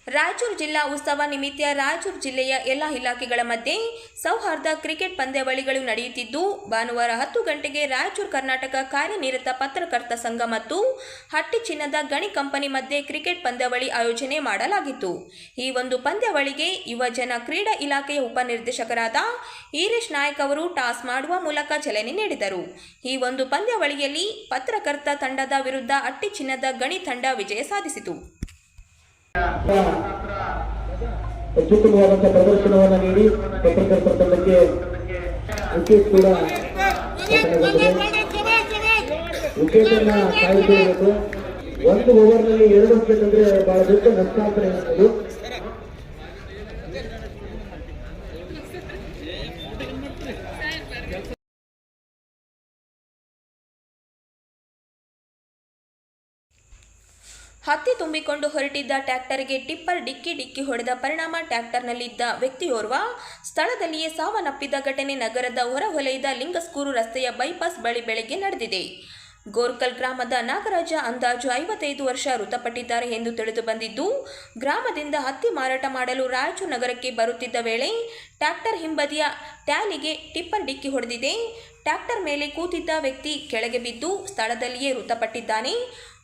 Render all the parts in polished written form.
ರಾಯಚೂರು ಜಿಲ್ಲಾ ಉತ್ಸವ ನಿಮಿತ್ತ ರಾಯಚೂರು ಜಿಲ್ಲೆಯ ಎಲ್ಲ ಇಲಾಖೆಗಳ ಮಧ್ಯೆ ಸೌಹಾರ್ದ ಕ್ರಿಕೆಟ್ ಪಂದ್ಯಾವಳಿಗಳು ನಡೆಯುತ್ತಿದ್ದು, ಭಾನುವಾರ 10 ಗಂಟೆಗೆ ರಾಯಚೂರು ಕರ್ನಾಟಕ ಕಾರ್ಯನಿರತ ಪತ್ರಕರ್ತ ಸಂಘ ಮತ್ತು ಹಟ್ಟಿ ಚಿನ್ನದ ಗಣಿ ಕಂಪನಿ ಮಧ್ಯೆ ಕ್ರಿಕೆಟ್ ಪಂದ್ಯಾವಳಿ ಆಯೋಜನೆ ಮಾಡಲಾಗಿತ್ತು. ಈ ಒಂದು ಪಂದ್ಯಾವಳಿಗೆ ಯುವಜನ ಕ್ರೀಡಾ ಇಲಾಖೆಯ ಉಪನಿರ್ದೇಶಕರಾದ ಈರೇಶ್ ನಾಯಕ್ ಅವರು ಟಾಸ್ ಮಾಡುವ ಮೂಲಕ ಚಾಲನೆ ನೀಡಿದರು. ಈ ಒಂದು ಪಂದ್ಯಾವಳಿಯಲ್ಲಿ ಪತ್ರಕರ್ತ ತಂಡದ ವಿರುದ್ಧ ಹಟ್ಟಿ ಚಿನ್ನದ ಗಣಿ ತಂಡ ವಿಜಯ ಸಾಧಿಸಿತು. ಅತ್ಯುತ್ತಮವಾದಂತಹ ಪ್ರದರ್ಶನವನ್ನು ನೀಡಿ ಪತ್ರಕರ್ತರ ತಂಡಕ್ಕೆ ವಿಕೆಟ್ ಕೂಡ ವಿಕೆಟ್ ಅನ್ನ ಕಾಯ್ದುಕೊಳ್ಳಬೇಕು. 1 ಓವರ್ನಲ್ಲಿ 2 ವಿಕೆಟ್ ಅಂದ್ರೆ ಬಹಳ ದೊಡ್ಡ ನಷ್ಟ ಅಂತ ಹೇಳ್ಬೋದು. ಹತ್ತಿ ತುಂಬಿಕೊಂಡು ಹೊರಟಿದ್ದ ಟ್ರ್ಯಾಕ್ಟರ್ಗೆ ಟಿಪ್ಪರ್ ಡಿಕ್ಕಿ ಹೊಡೆದ ಪರಿಣಾಮ ಟ್ರ್ಯಾಕ್ಟರ್ನಲ್ಲಿದ್ದ ವ್ಯಕ್ತಿಯೋರ್ವ ಸ್ಥಳದಲ್ಲಿಯೇ ಸಾವನ್ನಪ್ಪಿದ ಘಟನೆ ನಗರದ ಹೊರವಲಯದ ಲಿಂಗಸ್ಕೂರು ರಸ್ತೆಯ ಬೈಪಾಸ್ ಬಳಿ ಬೆಳಗ್ಗೆ ನಡೆದಿದೆ. ಗೋರ್ಕಲ್ ಗ್ರಾಮದ ನಾಗರಾಜ ಅಂದಾಜು 55 ವರ್ಷ ಮೃತಪಟ್ಟಿದ್ದಾರೆ ಎಂದು ತಿಳಿದು ಬಂದಿದ್ದು, ಗ್ರಾಮದಿಂದ ಹತ್ತಿ ಮಾರಾಟ ಮಾಡಲು ರಾಯಚೂರು ನಗರಕ್ಕೆ ಬರುತ್ತಿದ್ದ ವೇಳೆ ಟ್ರ್ಯಾಕ್ಟರ್ ಹಿಂಬದಿಯ ಟ್ಯಾಲಿಗೆ ಟಿಪ್ಪರ್ ಡಿಕ್ಕಿ ಹೊಡೆದಿದೆ. ಟ್ರ್ಯಾಕ್ಟರ್ ಮೇಲೆ ಕೂತಿದ್ದ ವ್ಯಕ್ತಿ ಕೆಳಗೆ ಬಿದ್ದು ಸ್ಥಳದಲ್ಲಿಯೇ ಮೃತಪಟ್ಟಿದ್ದಾನೆ.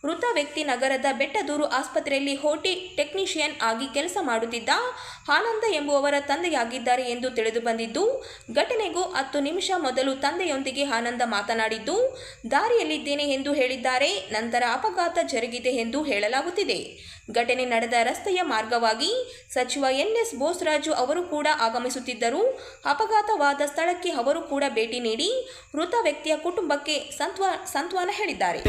ಮೃತ ವ್ಯಕ್ತಿ ನಗರದ ಬೆಟ್ಟದೂರು ಆಸ್ಪತ್ರೆಯಲ್ಲಿ ಓಟಿ ಟೆಕ್ನಿಷಿಯನ್ ಆಗಿ ಕೆಲಸ ಮಾಡುತ್ತಿದ್ದ ಆನಂದ ಎಂಬುವವರ ತಂದೆಯಾಗಿದ್ದಾರೆ ಎಂದು ತಿಳಿದು ಬಂದಿದ್ದು, ಘಟನೆಗೂ 10 ನಿಮಿಷ ಮೊದಲು ತಂದೆಯೊಂದಿಗೆ ಆನಂದ ಮಾತನಾಡಿದ್ದು, ದಾರಿಯಲ್ಲಿದ್ದೇನೆ ಎಂದು ಹೇಳಿದ್ದಾರೆ. ನಂತರ ಅಪಘಾತ ಜರುಗಿದೆ ಎಂದು ಹೇಳಲಾಗುತ್ತಿದೆ. ಘಟನೆ ನಡೆದ ರಸ್ತೆಯ ಮಾರ್ಗವಾಗಿ ಸಚಿವ ಎನ್ಎಸ್ ಬೋಸರಾಜು ಅವರು ಕೂಡ ಆಗಮಿಸುತ್ತಿದ್ದರು. ಅಪಘಾತವಾದ ಸ್ಥಳಕ್ಕೆ ಅವರು ಕೂಡ ಭೇಟಿ ನೀಡಿ ಮೃತ ವ್ಯಕ್ತಿಯ ಕುಟುಂಬಕ್ಕೆ ಸಾಂತ್ವನ ಹೇಳಿದ್ದಾರೆ.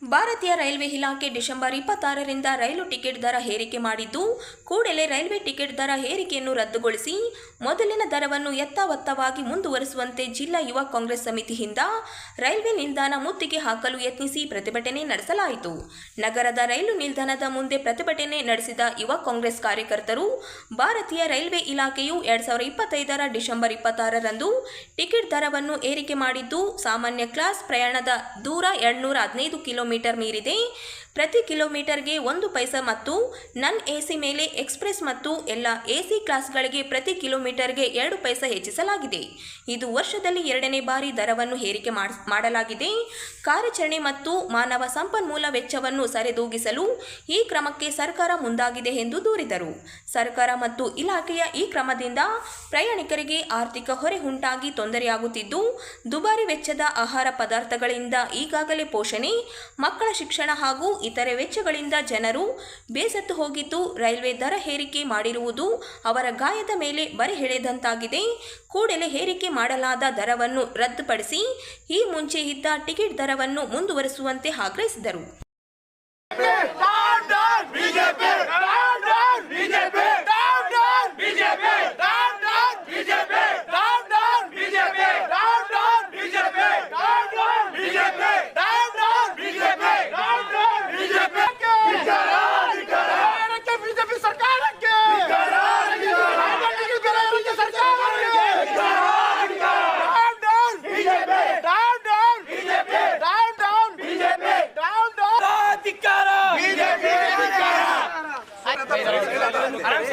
ಭಾರತೀಯ ರೈಲ್ವೆ ಇಲಾಖೆ ಡಿಸೆಂಬರ್ 26ರಿಂದ ರೈಲು ಟಿಕೆಟ್ ದರ ಏರಿಕೆ ಮಾಡಿದ್ದು, ಕೂಡಲೇ ರೈಲ್ವೆ ಟಿಕೆಟ್ ದರ ಏರಿಕೆಯನ್ನು ರದ್ದುಗೊಳಿಸಿ ಮೊದಲಿನ ದರವನ್ನು ಯಥಾವತ್ತವಾಗಿ ಮುಂದುವರಿಸುವಂತೆ ಜಿಲ್ಲಾ ಯುವ ಕಾಂಗ್ರೆಸ್ ಸಮಿತಿಯಿಂದ ರೈಲ್ವೆ ನಿಲ್ದಾಣ ಮುತ್ತಿಗೆ ಹಾಕಲು ಯತ್ನಿಸಿ ಪ್ರತಿಭಟನೆ ನಡೆಸಲಾಯಿತು. ನಗರದ ರೈಲು ನಿಲ್ದಾಣದ ಮುಂದೆ ಪ್ರತಿಭಟನೆ ನಡೆಸಿದ ಯುವ ಕಾಂಗ್ರೆಸ್ ಕಾರ್ಯಕರ್ತರು, ಭಾರತೀಯ ರೈಲ್ವೆ ಇಲಾಖೆಯು 2025ರ ಡಿಸೆಂಬರ್ 26ರಂದು ಟಿಕೆಟ್ ದರವನ್ನು ಏರಿಕೆ ಮಾಡಿದ್ದು, ಸಾಮಾನ್ಯ ಕ್ಲಾಸ್ ಪ್ರಯಾಣದ ದೂರ 215 ಕಿಲೋಮೀಟರ್ ಮೀರಿದೆ. ಪ್ರತಿ ಕಿಲೋಮೀಟರ್ಗೆ 1 ಪೈಸೆ ಮತ್ತು ನನ್ ಎಸಿ ಮೇಲೆ ಎಕ್ಸ್ಪ್ರೆಸ್ ಮತ್ತು ಎಲ್ಲ ಎಸಿ ಕ್ಲಾಸ್ಗಳಿಗೆ ಪ್ರತಿ ಕಿಲೋಮೀಟರ್ಗೆ 2 ಪೈಸೆ ಹೆಚ್ಚಿಸಲಾಗಿದೆ. ಇದು ವರ್ಷದಲ್ಲಿ 2ನೇ ಬಾರಿ ದರವನ್ನು ಏರಿಕೆ ಮಾಡಲಾಗಿದೆ. ಕಾರ್ಯಾಚರಣೆ ಮತ್ತು ಮಾನವ ಸಂಪನ್ಮೂಲ ವೆಚ್ಚವನ್ನು ಸರಿದೂಗಿಸಲು ಈ ಕ್ರಮಕ್ಕೆ ಸರ್ಕಾರ ಮುಂದಾಗಿದೆ ಎಂದು ದೂರಿದರು. ಸರ್ಕಾರ ಮತ್ತು ಇಲಾಖೆಯ ಈ ಕ್ರಮದಿಂದ ಪ್ರಯಾಣಿಕರಿಗೆ ಆರ್ಥಿಕ ಹೊರೆ ಉಂಟಾಗಿ ತೊಂದರೆಯಾಗುತ್ತಿದ್ದು, ದುಬಾರಿ ವೆಚ್ಚದ ಆಹಾರ ಪದಾರ್ಥಗಳಿಂದ ಈಗಾಗಲೇ ಪೋಷಣೆ, ಮಕ್ಕಳ ಶಿಕ್ಷಣ ಹಾಗೂ ಇತರೆ ವೆಚ್ಚಗಳಿಂದ ಜನರು ಬೇಸತ್ತು ಹೋಗಿದ್ದು, ರೈಲ್ವೆ ದರ ಏರಿಕೆ ಮಾಡಿರುವುದು ಅವರ ಗಾಯದ ಮೇಲೆ ಬರೆ ಎಳೆದಂತಾಗಿದೆ. ಕೂಡಲೇ ಏರಿಕೆ ಮಾಡಲಾದ ದರವನ್ನು ರದ್ದುಪಡಿಸಿ ಈ ಮುಂಚೆ ಇದ್ದ ಟಿಕೆಟ್ ದರವನ್ನು ಮುಂದುವರಿಸುವಂತೆ ಆಗ್ರಹಿಸಿದರು.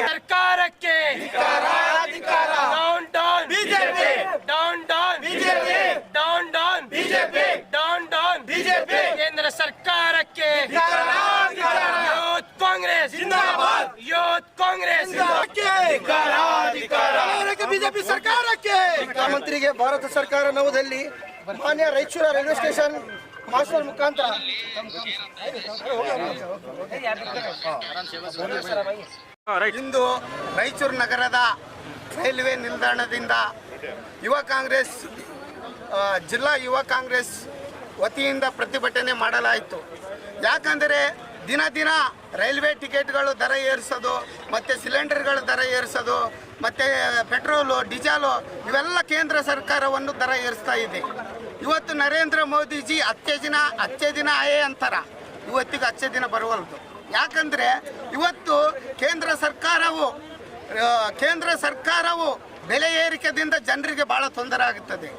ಸರ್ಕಾರಕ್ಕೆ down down BJP, down down BJP, down down BJP, down down BJP. ಕೇಂದ್ರ ಸರ್ಕಾರಕ್ಕೆ ಯೂತ್ ಕಾಂಗ್ರೆಸ್ ಜಿಂದಾಬಾದ್, ಯೂತ್ ಕಾಂಗ್ರೆಸ್ ಬಿಜೆಪಿ ಸರ್ಕಾರಕ್ಕೆ. ಮುಖ್ಯಮಂತ್ರಿಗೆ ಭಾರತ ಸರ್ಕಾರ ನವದೆಹಲಿ ಮಾನ್ಯ ರಾಯಚೂರು ರೈಲ್ವೆ ಸ್ಟೇಷನ್ ಮಾಸ್ಟರ್ ಮುಖಾಂತರ ಇಂದು ರಾಯಚೂರು ನಗರದ ರೈಲ್ವೆ ನಿಲ್ದಾಣದಿಂದ ಜಿಲ್ಲಾ ಯುವ ಕಾಂಗ್ರೆಸ್ ವತಿಯಿಂದ ಪ್ರತಿಭಟನೆ ಮಾಡಲಾಯಿತು. ಯಾಕಂದರೆ ದಿನ ದಿನ ರೈಲ್ವೆ ಟಿಕೆಟ್ಗಳು ದರ ಏರಿಸೋದು, ಮತ್ತು ಸಿಲಿಂಡರ್ಗಳ ದರ ಏರಿಸೋದು, ಮತ್ತು ಪೆಟ್ರೋಲು, ಡೀಸೆಲು ಇವೆಲ್ಲ ಕೇಂದ್ರ ಸರ್ಕಾರವನ್ನು ದರ ಏರಿಸ್ತಾ ಇದೆ. ಇವತ್ತು ನರೇಂದ್ರ ಮೋದಿಜಿ ಅಚ್ಚೆ ದಿನ ಆಯೇ ಅಂತಾರ, ಇವತ್ತಿಗೆ ಅಚ್ಚೆ ದಿನ ಬರುವಲ್ದು. ಯಾಕಂದರೆ ಇವತ್ತು ಕೇಂದ್ರ ಸರ್ಕಾರವು ಬೆಲೆ ಏರಿಕೆದಿಂದ ಜನರಿಗೆ ಭಾಳ ತೊಂದರೆ ಆಗುತ್ತದೆ.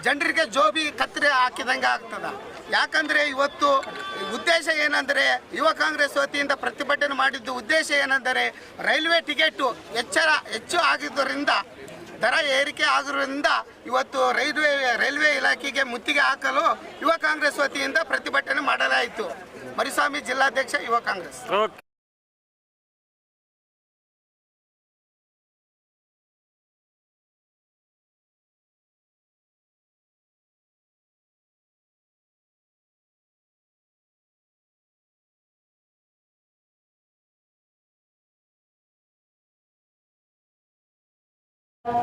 ಜನರಿಗೆ ಜೋಬಿ ಕತ್ತರಿ ಹಾಕಿದಂಗೆ ಆಗ್ತದೆ. ಯಾಕಂದರೆ ಇವತ್ತು ಉದ್ದೇಶ ಏನಂದರೆ, ಯುವ ಕಾಂಗ್ರೆಸ್ ವತಿಯಿಂದ ಪ್ರತಿಭಟನೆ ಮಾಡಿದ್ದು ಉದ್ದೇಶ ಏನೆಂದರೆ, ರೈಲ್ವೆ ಟಿಕೆಟು ಹೆಚ್ಚು ಆಗಿದ್ದರಿಂದ, ದರ ಏರಿಕೆ ಆಗಿರೋದ್ರಿಂದ ಇವತ್ತು ರೈಲ್ವೆ ಇಲಾಖೆಗೆ ಮುತ್ತಿಗೆ ಹಾಕಲು ಯುವ ಕಾಂಗ್ರೆಸ್ ವತಿಯಿಂದ ಪ್ರತಿಭಟನೆ ಮಾಡಲಾಯಿತು. ಮರಿಸ್ವಾಮಿ, ಜಿಲ್ಲಾಧ್ಯಕ್ಷ, ಯುವ ಕಾಂಗ್ರೆಸ್.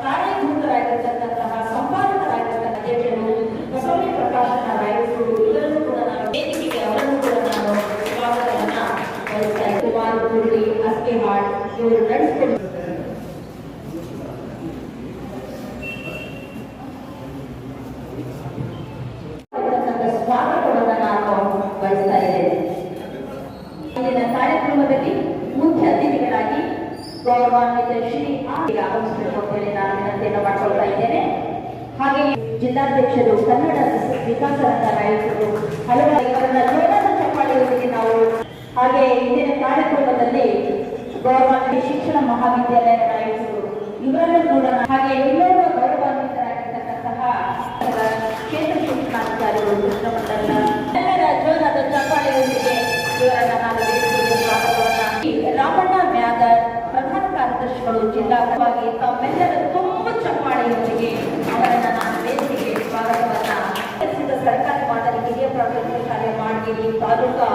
ಕಾರಣೀಭೂತರಾಗಿರ್ತಕ್ಕಂತಹ ಸಂಪಾದಕರಾಗಿರ್ತಕ್ಕಂಥ ಅಧ್ಯಕ್ಷರು ಬಸವಣ್ಣ ಪ್ರಕಾಶನ ರಾಯರು ಇವರನ್ನು ಕೂಡ ನಾನು ವೇದಿಕೆಗೆ ಅವರನ್ನು ಕೂಡ ನಾನು ಸ್ವಾಗತವನ್ನ ಬಯಸ್ತಾ ಇದ್ದೀನಿ. ಕುಮಾರ್ ಮುರಳಿ ಅಸ್ಕೆಹಾಳ್ ಇವರು ನಡೆಸಿಕೊಂಡು ಸ್ವಾಗತವನ್ನ ನಾನು ಬಯಸ್ತಾ ಇದ್ದೇನೆ. ಇಂದಿನ ಕಾರ್ಯಕ್ರಮದಲ್ಲಿ ಮುಖ್ಯ ಅತಿಥಿಗಳಾಗಿ ಗೌರವಾನ್ವಿತ ಶ್ರೀ ಆಗಮಿಸಬೇಕು ಅಂತ ಹೇಳಿ ನಾನು ವಿನಂತಿಯನ್ನು ಮಾಡಿಕೊಳ್ತಾ ಇದ್ದೇನೆ. ಹಾಗೆ ಜಿಲ್ಲಾಧ್ಯಕ್ಷರು, ಕನ್ನಡ ವಿಕಾಸ ರಂಗ ನಾಯಕರು, ಹಲವಾರು ಇವರನ್ನ ಜೋರಾದ ಚಪ್ಪಾಳೆಯೊಂದಿಗೆ ನಾವು, ಹಾಗೆ ಇಂದಿನ ಕಾರ್ಯಕ್ರಮದಲ್ಲಿ ಗೌರವಾನ್ವಿತ ಶಿಕ್ಷಣ ಮಹಾವಿದ್ಯಾಲಯ ನಾಯಕರು ಇವರನ್ನು ಕೂಡ, ಹಾಗೆ ಇನ್ನೊಬ್ಬ ಗೌರವಾನ್ವಿತರಾಗಿರ್ತಕ್ಕಂತಹ ಕ್ಷೇತ್ರ ಶಿಕ್ಷಣಾಧಿಕಾರಿಗಳು, ಕೃಷ್ಣಮಂಡಲ, ಎಲ್ಲರ ಜೋರಾದ ಚಪ್ಪಾಳೆಯೊಂದಿಗೆ ಇವರನ್ನ ನಾನು ವೇದಿಕೆಗೆ ಸ್ವಾಗತವನ್ನ. ರಾಮಣ್ಣ ಮ್ಯಾಗರ್ ಪ್ರಧಾನ ಕಾರ್ಯದರ್ಶಿಗಳು ಜಿಲ್ಲಾವಾಗಿ ತಮ್ಮೆಲ್ಲರ ತುಂಬ ಚಪ್ಪಾಳೆಯೊಂದಿಗೆ ಅವರನ್ನ ನಾನು ವೇದಿಕೆಗೆ ಸ್ವಾಗತವನ್ನ. ಸರ್ಕಾರಿ ಮಾದರಿ ಹಿರಿಯ ಪ್ರಾಥಮಿಕ ಶಾಲೆ ಮಾಡಗಿರಿ ತಾಲೂಕಾ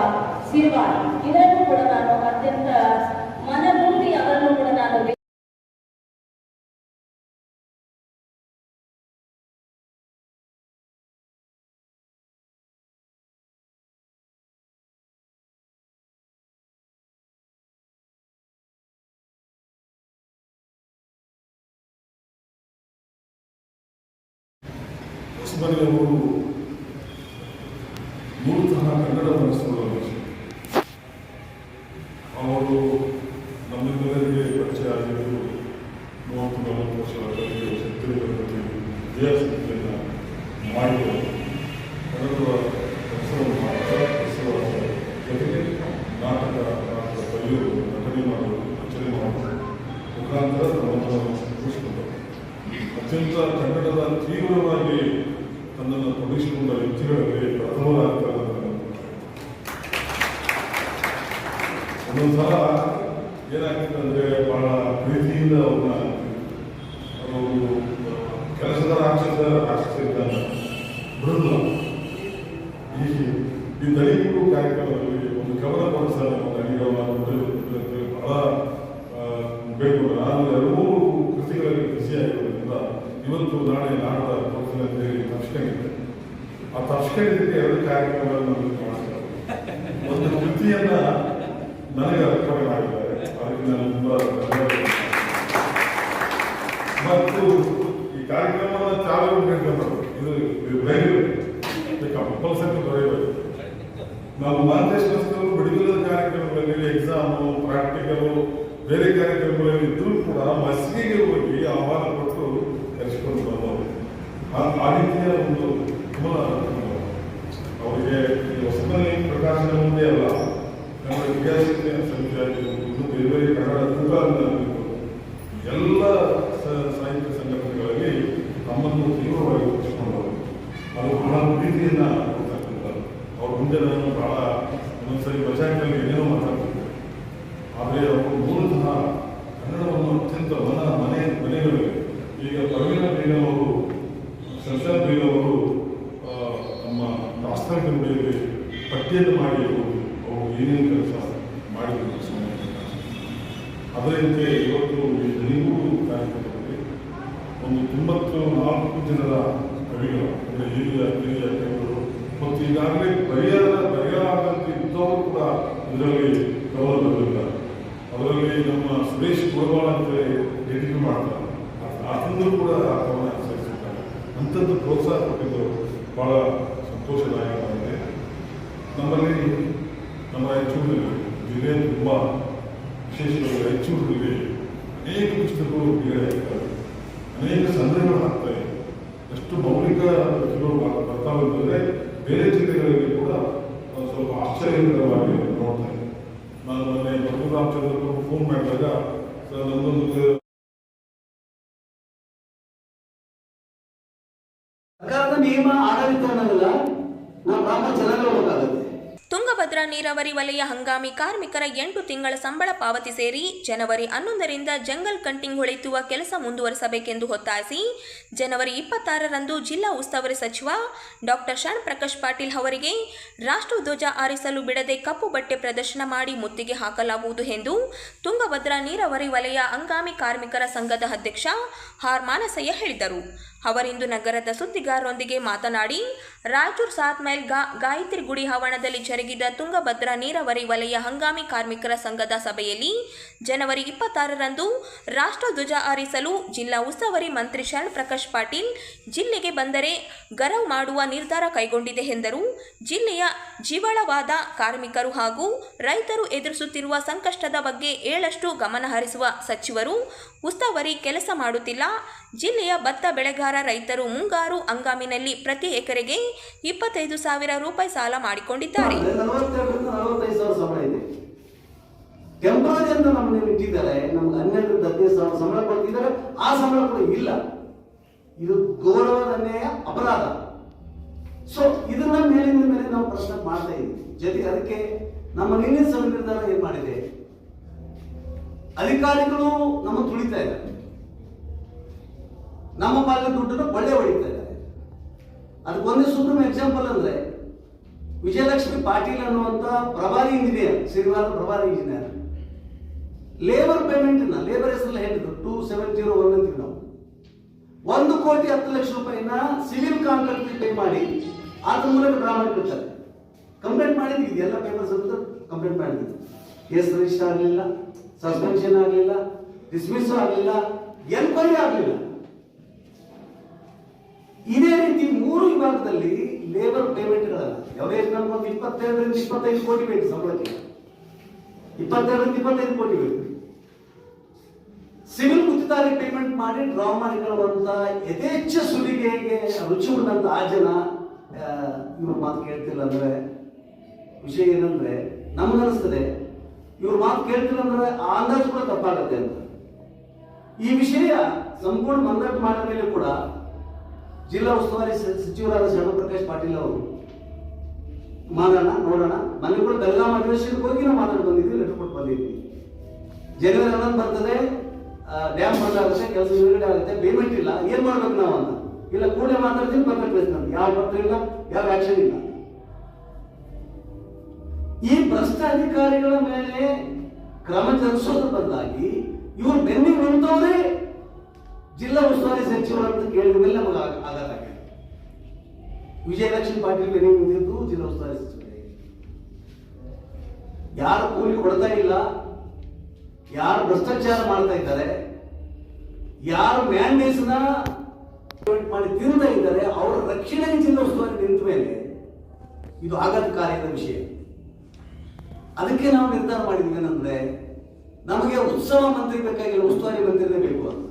ಸಿರ್ವಾರ್ ಇವರನ್ನು ಕೂಡ ನಾನು ಅತ್ಯಂತ ಮನಮುಂದಿ ಅವರನ್ನು ಕೂಡ ನಾನು ಅವರು ಮೂಲತಃ ಕನ್ನಡ ಮನಸ್ಸುಗಳು. ಅವರು ನಮ್ಮೆಲ್ಲರಿಗೆ ಪರಿಚಯ ಆಗಿದ್ದು 30-40 ವರ್ಷಗಳ ಶಕ್ತಿಯಲ್ಲಿ ವಿದ್ಯಾಸಂಸ್ಥೆಯನ್ನು ಮಾಡಿ ಕನ್ನಡದ ಜೊತೆಗೆ ನಾಟಕ ಬರೆಯುವುದು, ನಟನೆ ಮಾಡುವುದು, ರಚನೆ ಮಾಡುವುದು ಮುಖಾಂತರ ನಮ್ಮನ್ನು ರೂಪಿಸಿಕೊಂಡರು. ಅತ್ಯಂತ ಕನ್ನಡದ ತೀವ್ರವಾಗಿ ತನ್ನನ್ನು ತೊಡಗಿಸಿಕೊಂಡ ವ್ಯಕ್ತಿಗಳಲ್ಲಿ ಪ್ರಥಮರಾಗ್ತಾರೆ. ಒಂದೊಂದು ಸಲ ಏನಾಗ್ತದೆ ಅಂದರೆ, ಬಹಳ ಪ್ರೀತಿಯಿಂದ ಅವ್ರನ್ನ ಅವರು ಕೆಲಸದ ರಾಕ್ಷಸ ಇದ್ದಾನೆ ಬೃಂದ. ಈ ದಲಿತರು ಕಾರ್ಯಕ್ರಮದಲ್ಲಿ ಒಂದು ಕವನ ಪಡಿಸಲು ಬಹಳ ಬೇಡ್ಕೊಂಡು ನಾನು 2-3 ಕೃತಿಗಳಲ್ಲಿ ಬಿಸಿಯಾಗಿರೋದ್ರಿಂದ ಇವತ್ತು ನಾಳೆ ನಾಡದ ಕೊಡ್ತೀನಿ ಅಂತ ಹೇಳಿ ತಪ್ಸ್ಕೊಂಡಿದ್ದೆ. ಆ ತಪ್ಸ್ಕೊಂಡಿದ್ದಕ್ಕೆ 2 ಕಾರ್ಯಕ್ರಮಗಳನ್ನು ಮಾಡಿದ್ದಾರೆ. ಒಂದು ಕೃತಿಯನ್ನ ನನಗೆ ಅರ್ಪಣೆ ಮಾಡಿದ್ದಾರೆ, ಅದಕ್ಕೆ ನಾನು ತುಂಬ ಮತ್ತು ಈ ಕಾರ್ಯಕ್ರಮದ ಚಾಲೂ ಬೇಡ್ಕೊಂಡ್ರು. ಇದು ಬರೆಯಬೇಕು, ಕಂಪಲ್ಸರಿ ಬರೆಯಬೇಕು. ನಾವು ಮಾಂತೇಶ್ವರದವರು ಬಿಡುಗಡೆ ಕಾರ್ಯಕ್ರಮಗಳಲ್ಲಿ ಎಕ್ಸಾಮು, ಪ್ರಾಕ್ಟಿಕಲು, ಬೇರೆ ಕಾರ್ಯಕ್ರಮಗಳಲ್ಲಿ ಇದ್ರೂ ಕೂಡ ಮಸಿಗೆಗೆ ಹೋಗಿ ಆಹ್ವಾನ ಕೊಟ್ಟು ಕರೆಸಿಕೊಂಡು ಬಂದವರು. ಆ ರೀತಿಯ ಒಂದು ಮೂಲ ಅವರಿಗೆ ಹೊಸಮನೆ ಪ್ರಕಾಶನ ಮುಂದೆ ಅಲ್ಲ, ಕನ್ನಡ ವಿದ್ಯಾಸಂಸ್ಥೆ ಸಮಿತಿ ಆಗಿರ್ಬೋದು, ಬೇರೆ ಬೇರೆ ಕನ್ನಡ ತೂಕಾಗಿರ್ಬೋದು, ಎಲ್ಲ ಸಾಹಿತ್ಯ ಸಂಘಟನೆಗಳಲ್ಲಿ ತಮ್ಮನ್ನು ತೀವ್ರವಾಗಿ ರೂಪಿಸಿಕೊಂಡವರು. ಅದು ಬಹಳ ಪ್ರೀತಿಯನ್ನು ಕೊಡ್ತಕ್ಕಂಥದ್ದು. ಅವ್ರ ಮುಂದೆ ನಾನು ಬಹಳ ಒಂದೊಂದ್ಸರಿ ಬಚಾಕಲ್ಲಿ ಏನೇನೋ ಮಾತಾಡ್ತಿದ್ದೆ. ಆದರೆ ಅವರು ಮೂಲತಃ ಕನ್ನಡವನ್ನು ಅತ್ಯಂತ ಮನೆಗಳಲ್ಲಿ ಈಗ ಪ್ರವೀಣ ಬೇಗವರು, ಶರ್ಷಾದ್ ಬೇಗವರು ನಮ್ಮ ಪ್ರಾಸ್ತಾವಿಕ ನುಡಿಯಲ್ಲಿ ಪಟ್ಟಿಯನ್ನು ಮಾಡಿ ಅವರು ಏನೇನು ಕೆಲಸ ಮಾಡಿದರು ಅದರಂತೆ ಇವತ್ತು ನೀವು ಕಾರ್ಯಕ್ರಮದಲ್ಲಿ ಒಂದು 94 ಜನರ ಕವಿಗಳು ಅಂದರೆ ಹಿರಿಯ ಕವಿಗಳು ಮತ್ತು ಈಗಾಗಲೇ ಬರೆಯಲಾದಂತೆ ಇದ್ದವರು ಕೂಡ ಇದರಲ್ಲಿ ಕವರ್ ಬರೆದಿದ್ದಾರೆ. ಅವರಲ್ಲಿ ನಮ್ಮ ಸುರೇಶ್ ಗೋರ್ವಾಳ ಅಂತೇಳಿ ವೇದಿಕೆ ಮಾಡ್ತಾರೆ, ಅದನ್ನು ಕೂಡ ಗಮನ ಹರಿಸಿರ್ತಾರೆ. ಅಂಥದ್ದು ಪ್ರೋತ್ಸಾಹ ಕೊಟ್ಟಿದ್ದು ಭಾಳ ಸಂತೋಷದಾಯಕವಾಗಿದೆ. ನಮ್ಮಲ್ಲಿ ನಮ್ಮ ರಾಯಚೂರಿನಲ್ಲಿ ಜಿಲ್ಲೆ ತುಂಬ ವಿಶೇಷವಾಗಿ ರಾಯಚೂರಿನಲ್ಲಿ ಅನೇಕ ಪುಸ್ತಕಗಳು ಬಿಡುಗಡೆ ಆಗ್ತವೆ, ಅನೇಕ ಸಂಗ್ರಹಗಳು ಆಗ್ತವೆ. ಎಷ್ಟು ಮೌಲಿಕ ಕೆಲವು ಬರ್ತಾವೆ ಅಂತಂದರೆ ಬೇರೆ ಜಿಲ್ಲೆಗಳಲ್ಲಿ ಕೂಡ ಸ್ವಲ್ಪ ಆಶ್ಚರ್ಯಕರವಾಗಿ ನೋಡ್ತಾ ಇದ್ದೆ. ನಾನು ಮೊನ್ನೆ ಬಸವ ರಾಮಚಂದ್ರ ಫೋನ್ ಮಾಡಿದಾಗ ನಮ್ಮದೊಂದು ಸರ್ಕಾರದ ನಿಯಮ ಆಡಳಿತ ಅನ್ನೋದಿಲ್ಲ, ನಾವು ಪ್ರಾಪರ್ ಚೆನ್ನಾಗಿ ಹೋಗಬೇಕಾಗುತ್ತೆ. ತುಂಗಭದ್ರಾ ನೀರಾವರಿ ವಲಯ ಹಂಗಾಮಿ ಕಾರ್ಮಿಕರ 8 ತಿಂಗಳ ಸಂಬಳ ಪಾವತಿ ಸೇರಿ ಜನವರಿ 11ರಿಂದ ಜಂಗಲ್ ಕಂಟಿಂಗ್ ಹೊಳೆಯುವ ಕೆಲಸ ಮುಂದುವರಿಸಬೇಕೆಂದು ಒತ್ತಾಯಿಸಿ ಜನವರಿ 26ರಂದು ಜಿಲ್ಲಾ ಉಸ್ತುವಾರಿ ಸಚಿವ ಡಾಕ್ಟರ್ ಶರಣ್ ಪ್ರಕಾಶ್ ಪಾಟೀಲ್ ಅವರಿಗೆ ರಾಷ್ಟ್ರಧ್ವಜ ಹಾರಿಸಲು ಬಿಡದೆ ಕಪ್ಪು ಬಟ್ಟೆ ಪ್ರದರ್ಶನ ಮಾಡಿ ಮುತ್ತಿಗೆ ಹಾಕಲಾಗುವುದು ಎಂದು ತುಂಗಭದ್ರಾ ನೀರಾವರಿ ವಲಯ ಹಂಗಾಮಿ ಕಾರ್ಮಿಕರ ಸಂಘದ ಅಧ್ಯಕ್ಷ ಆರ್ ಮಾನಸಯ್ಯ ಹೇಳಿದರು. ಅವರಿಂದು ನಗರದ ಸುದ್ದಿಗಾರರೊಂದಿಗೆ ಮಾತನಾಡಿ ರಾಯಚೂರು 7 ಮೈಲ್ ಗಾಯತ್ರಿ ಗುಡಿ ಆವರಣದಲ್ಲಿ ಜರುಗಿದ ತುಂಗಭದ್ರಾ ನೀರಾವರಿ ವಲಯ ಹಂಗಾಮಿ ಕಾರ್ಮಿಕರ ಸಂಘದ ಸಭೆಯಲ್ಲಿ ಜನವರಿ 26ರಂದು ರಾಷ್ಟ್ರಧ್ವಜ ಹಾರಿಸಲು ಜಿಲ್ಲಾ ಉಸ್ತುವಾರಿ ಮಂತ್ರಿ ಶರಣ್ ಪ್ರಕಾಶ್ ಪಾಟೀಲ್ ಜಿಲ್ಲೆಗೆ ಬಂದರೆ ಗರವ್ ಮಾಡುವ ನಿರ್ಧಾರ ಕೈಗೊಂಡಿದೆ ಎಂದರು. ಜಿಲ್ಲೆಯ ಜೀವಾಳವಾದ ಕಾರ್ಮಿಕರು ಹಾಗೂ ರೈತರು ಎದುರಿಸುತ್ತಿರುವ ಸಂಕಷ್ಟದ ಬಗ್ಗೆ ಏಳಷ್ಟು ಗಮನ ಹರಿಸುವ ಸಚಿವರು ಉಸ್ತುವಾರಿ ಕೆಲಸ ಮಾಡುತ್ತಿಲ್ಲ. ಜಿಲ್ಲೆಯ ಭತ್ತ ಬೆಳೆಗಾರ ರೈತರು ಮುಂಗಾರು ಹಂಗಾಮಿನಲ್ಲಿ ಪ್ರತಿ ಎಕರೆಗೆ 25,000 ರೂಪಾಯಿ ಸಾಲ ಮಾಡಿಕೊಂಡಿದ್ದಾರೆ. 42,000 ಸಂಬಳ ಇದೆ. ಟೆಂಪರರಿ ಅಂತ ನಮ್ಮನ್ನು ಇಟ್ಟಿದ್ದಾರೆ, ನಮ್ಗೆ 12,000 ಸಂಬಳ ಕೊಡ್ತಿದ್ದಾರೆ, ಆ ಸಂಬಳ ಕೂಡ ಇಲ್ಲ. ಇದು ಗೌರವದ ಅನ್ಯಾಯ, ಅಪರಾಧ. ಸೊ ಇದನ್ನ ಮೇಲಿಂದ ಮೇಲೆ ನಾವು ಪ್ರಶ್ನೆ ಮಾಡ್ತಾ ಇದ್ದೀವಿ. ಜೊತೆಗೆ ಅದಕ್ಕೆ ನಮ್ಮ ನಿನ್ನೆ ಸಭೆ ನಿರ್ಧಾರ ಏನ್ ಮಾಡಿದೆ, ಅಧಿಕಾರಿಗಳು ನಮ್ಮ ತುಳಿತಾ ಇದ್ದಾರೆ, ನಮ್ಮ ಪಾಲಿನ ದುಡ್ಡನ್ನು ಕೊಳ್ಳೆ ಹೊಡಿತಾ ಇದ್ದಾರೆ. ಅದಕ್ಕೊಂದೇ ಸುಂದರ ಎಕ್ಸಾಂಪಲ್ ಅಂದ್ರೆ ವಿಜಯಲಕ್ಷ್ಮಿ ಪಾಟೀಲ್ ಅನ್ನುವಂತ ಪ್ರಭಾರಿ ಇಂಜಿನಿಯರ್, ಸಿರಿವಾರ ಪ್ರಭಾರಿ ಇಂಜಿನಿಯರ್, ಲೇಬರ್ ಪೇಮೆಂಟ್ ಲೇಬರ್ ಹೆಸರಲ್ಲಿ ಹೇಳಿದ್ರು 2701 ಅಂತೀವಿ ನಾವು. 1,10,00,000 ರೂಪಾಯಿನ ಸಿವಿಲ್ ಕಾಂಟ್ರಾಕ್ಟ್ ಪೇ ಮಾಡಿ ಅದ್ರ ಮೂಲಕ ಡ್ರಾ ಮಾಡಿಬಿಡ್ತಾರೆ. ಕಂಪ್ಲೇಂಟ್ ಮಾಡಿದ್ವಿ, ಇದೆಲ್ಲ ಪೇಪರ್ಸ್ ಅಂತ ಕಂಪ್ಲೇಂಟ್ ಮಾಡಿದ್ವಿ. ಕೇಸ್ ರಿಜಿಸ್ಟರ್ ಆಗಲಿಲ್ಲ, ಸಸ್ಪೆನ್ಷನ್ ಆಗಲಿಲ್ಲ, ಡಿಸ್ಮಿಸ್ ಆಗಲಿಲ್ಲ, ಎನ್ಕ್ವೈರಿ ಆಗಲಿಲ್ಲ. ಇದೇ ರೀತಿ 3 ವಿಭಾಗದಲ್ಲಿ ಲೇಬರ್ ಪೇಮೆಂಟ್ಗಳಲ್ಲ. ಎವರೇಜ್ ನಮ್ಗೊಂದು 22ರಿಂದ 25 ಕೋಟಿ ಬೇಕು ಸಂಬಳಕ್ಕೆ, 22ರಿಂದ 25 ಕೋಟಿ ಬೇಕು. ಸಿವಿಲ್ ಗುತ್ತಿದಾರಿ ಪೇಮೆಂಟ್ ಮಾಡಿ ಡ್ರಾ ಮಾಡಿಕೊಳ್ಳುವಂತ ಯಥೇಚ್ಛ ಸುಲಿಗೆಗೆ ರುಚಿ ಉಂಡಂತ ಆ ಜನ ಇವ್ರ ಮಾತು ಕೇಳ್ತಿಲ್ಲ ಅಂದ್ರೆ ವಿಷಯ ಏನಂದ್ರೆ ನಮಗನಿಸ್ತದೆ ಇವ್ರ ಮಾತು ಕೇಳ್ತಿಲ್ಲ ಅಂದ್ರೆ ಆ ಅಂದಾಜು ಕೂಡ ತಪ್ಪಾಗತ್ತೆ ಅಂತ. ಈ ವಿಷಯ ಸಂಪೂರ್ಣ ಮಂದಾಟ ಮಾಡಿದ ಮೇಲೆ ಕೂಡ ಜಿಲ್ಲಾ ಉಸ್ತುವಾರಿ ಸಚಿವರಾದ ಶರಣ ಪ್ರಕಾಶ್ ಪಾಟೀಲ್ ಅವರು ಮಾಡೋಣ ನೋಡೋಣ, ಮನೆ ಕೂಡ ಬೆಳಗಾಂ ಅಧಿವೇಶನಕ್ಕೆ ಹೋಗಿ ನಾವು ಮಾತಾಡಿ ಬಂದಿದ್ವಿ, ಲೆಟರ್ ಕೊಟ್ಟು ಬಂದಿದ್ವಿ. ಜನವರಿ 11 ಬರ್ತದೆ, ಡ್ಯಾಮ್ ಬಂದಾಗುತ್ತೆ, ಕೆಲಸ ಬಿಡುಗಡೆ ಆಗುತ್ತೆ, ಪೇಮೆಂಟ್ ಇಲ್ಲ, ಏನ್ ಮಾಡ್ಬೇಕು ನಾವು ಅಂತ. ಇಲ್ಲ ಕೂಡಲೇ ಮಾತಾಡ್ತೀನಿ, ಪರ್ಫೆಕ್ಟ್ ನಮ್ಗೆ ಯಾವ ಪತ್ರ ಇಲ್ಲ, ಯಾವ ಆಕ್ಷನ್ ಇಲ್ಲ. ಈ ಭ್ರಷ್ಟ ಅಧಿಕಾರಿಗಳ ಮೇಲೆ ಕ್ರಮ ಜರುಗಿಸೋದ್ರ ಬದಲಾಗಿ ಇವರು ಬೆನ್ನಿಗೆ ನಿಂತವರೇ ಜಿಲ್ಲಾ ಉಸ್ತುವಾರಿ ಸಚಿವರು ಅಂತ ಕೇಳಿದ ಮೇಲೆ ನಮಗೆ ಆಘಾತ ಆಗಿದೆ. ವಿಜಯಲಕ್ಷ್ಮಿ ಪಾಟೀಲ್ ಬೆನ್ನಿಗೆ ನಿಂತಿದ್ದು ಜಿಲ್ಲಾ ಉಸ್ತುವಾರಿ ಸಚಿವರಿಗೆ. ಯಾರು ಕೂಲಿ ಕೊಡ್ತಾ ಇಲ್ಲ, ಯಾರು ಭ್ರಷ್ಟಾಚಾರ ಮಾಡ್ತಾ ಇದ್ದಾರೆ, ಯಾರು ಮ್ಯಾಂಡೇಟ್ಸ್ ಮಾಡಿ ತಿಂತಾ ಇದ್ದಾರೆ, ಅವರ ರಕ್ಷಣೆಗೆ ಜಿಲ್ಲಾ ಉಸ್ತುವಾರಿ ನಿಂತ ಮೇಲೆ ಇದು ಆಘಾತಕಾರಿಯಾದ ವಿಷಯ. ಅದಕ್ಕೆ ನಾವು ನಿರ್ಧಾರ ಮಾಡಿದ್ವಿ ಏನಂದ್ರೆ ನಮಗೆ ಉತ್ಸವ ಮಂತ್ರಿ ಬೇಕಾಗಿಲ್ಲ, ಉಸ್ತುವಾರಿ ಮಂತ್ರಿನೇ ಬೇಕು ಅಂತ.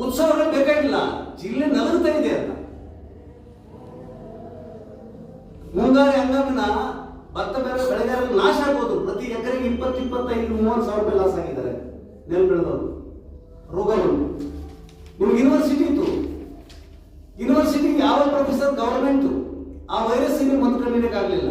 ಉತ್ಸವಗಳು ಬೇಕಾಗಿಲ್ಲ, ಜಿಲ್ಲೆ ನಲುಗ್ತಾ ಇದೆ ಅಂತ. ಮುಂಗಾರು ಹಂಗಾಮಿನ ಭತ್ತ ಬೆಳೆಗಾರರು ನಾಶ ಆಗ್ಬೋದು. ಪ್ರತಿ ಎಕರೆಗೆ 20, 25, 30 ಸಾವಿರ ರೂಪಾಯಿ ಲಾಸ್ ಆಗಿದ್ದಾರೆ ನೆಲ್ ಬೆಳೆದವರು. ರೋಗಗಳು ನಿಮ್ಗೆ ಯೂನಿವರ್ಸಿಟಿ ಇತ್ತು, ಯೂನಿವರ್ಸಿಟಿಗೆ ಯಾವ ಪ್ರೊಫೆಸರ್ ಗವರ್ಮೆಂಟ್ ಆ ವೈರಸ್ ಒಂದು ಕಡಿಮೆಕ್ಕಾಗಲಿಲ್ಲ.